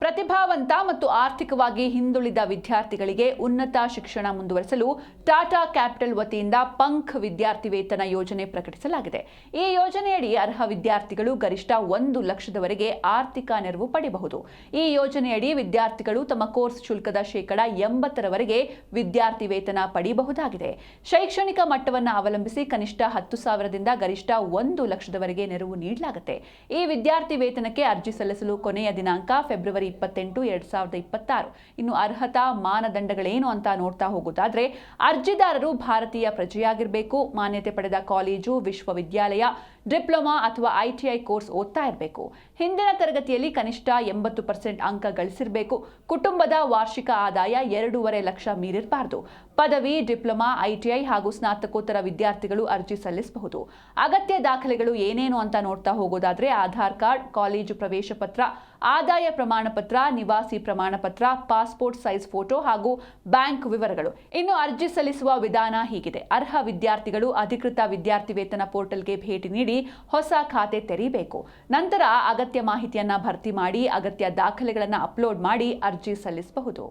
ಪ್ರತಿಭಾವಂತ ಮತ್ತು ಆರ್ಥಿಕವಾಗಿ ಹಿಂದುಳಿದ ವಿದ್ಯಾರ್ಥಿಗಳಿಗೆ ಉನ್ನತ ಶಿಕ್ಷಣ ಮುಂದುವರಿಸಲು ಟಾಟಾ ಕ್ಯಾಪಿಟಲ್ ವತಿಯಿಂದ ಪಂಖ್ ವಿದ್ಯಾರ್ಥಿ ವೇತನ ಯೋಜನೆ ಪ್ರಕಟಿಸಲಾಗಿದೆ. ಈ ಯೋಜನೆಯಡಿ ಅರ್ಹ ವಿದ್ಯಾರ್ಥಿಗಳು ಗರಿಷ್ಠ 1 ಲಕ್ಷದವರೆಗೆ ಆರ್ಥಿಕ ನೆರವು ಪಡೆಯಬಹುದು. ಈ ಯೋಜನೆಯಡಿ ವಿದ್ಯಾರ್ಥಿಗಳು ತಮ್ಮ ಕೋರ್ಸ್ ಶುಲ್ಕದ ಶೇಕಡ 80ರವರೆಗೆ ವಿದ್ಯಾರ್ಥಿ ವೇತನ ಪಡೆಯಬಹುದಾಗಿದೆ. ಶೈಕ್ಷಣಿಕ ಮಟ್ಟವನ್ನು ಅವಲಂಬಿಸಿ ಕನಿಷ್ಠ 10,000ದಿಂದ ಗರಿಷ್ಠ 1 ಲಕ್ಷದವರೆಗೆ ನೆರವು ನೀಡಲಾಗುತ್ತೆ. ಈ ವಿದ್ಯಾರ್ಥಿ ವೇತನಕ್ಕೆ ಅರ್ಜಿ ಸಲ್ಲಿಸಲು ಕೊನೆಯ ದಿನಾಂಕ ಫೆಬ್ರವರಿ 28, 2026. ಇನ್ನು ಅರ್ಹತಾ ಮಾನದಂಡಗಳೇನು ಅಂತ ನೋಡ್ತಾ ಹೋಗೋದಾದ್ರೆ, ಅರ್ಜಿದಾರರು ಭಾರತೀಯ ಪ್ರಜೆಯಾಗಿರಬೇಕು, ಮಾನ್ಯತೆ ಪಡೆದ ಕಾಲೇಜು, ವಿಶ್ವವಿದ್ಯಾಲಯ, ಡಿಪ್ಲೊಮಾ ಅಥವಾ ITI ಕೋರ್ಸ್ ಓದ್ತಾ ಇರಬೇಕು, ಹಿಂದಿನ ತರಗತಿಯಲ್ಲಿ ಕನಿಷ್ಠ 80% ಅಂಕ ಗಳಿಸಿರಬೇಕು, ಕುಟುಂಬದ ವಾರ್ಷಿಕ ಆದಾಯ 2.5 ಲಕ್ಷ ಮೀರಿರಬಾರದು. ಪದವಿ, ಡಿಪ್ಲೊಮಾ, ITI ಹಾಗೂ ಸ್ನಾತಕೋತ್ತರ ವಿದ್ಯಾರ್ಥಿಗಳು ಅರ್ಜಿ ಸಲ್ಲಿಸಬಹುದು. ಅಗತ್ಯ ದಾಖಲೆಗಳು ಏನೇನು ಅಂತ ನೋಡ್ತಾ ಹೋಗೋದಾದ್ರೆ, ಆಧಾರ್ ಕಾರ್ಡ್, ಕಾಲೇಜು ಪ್ರವೇಶ ಪತ್ರ, ಆದಾಯ ಪ್ರಮಾಣ ಪತ್ರ, ನಿವಾಸಿ ಪ್ರಮಾಣ ಪತ್ರ, ಪಾಸ್ಪೋರ್ಟ್ ಸೈಜ್ ಫೋಟೋ ಹಾಗೂ ಬ್ಯಾಂಕ್ ವಿವರಗಳು. ಇನ್ನು ಅರ್ಜಿ ಸಲ್ಲಿಸುವ ವಿಧಾನ ಹೀಗಿದೆ. ಅರ್ಹ ವಿದ್ಯಾರ್ಥಿಗಳು ಅಧಿಕೃತ ವಿದ್ಯಾರ್ಥಿ ವೇತನ ಪೋರ್ಟಲ್ಗೆ ಭೇಟಿ ನೀಡಿ ಹೊಸ ಖಾತೆ ತೆರೆಯಬೇಕು. ನಂತರ ಅಗತ್ಯ ಮಾಹಿತಿಯನ್ನ ಭರ್ತಿ ಮಾಡಿ ಅಗತ್ಯ ದಾಖಲೆಗಳನ್ನು ಅಪ್ಲೋಡ್ ಮಾಡಿ ಅರ್ಜಿ ಸಲ್ಲಿಸಬಹುದು.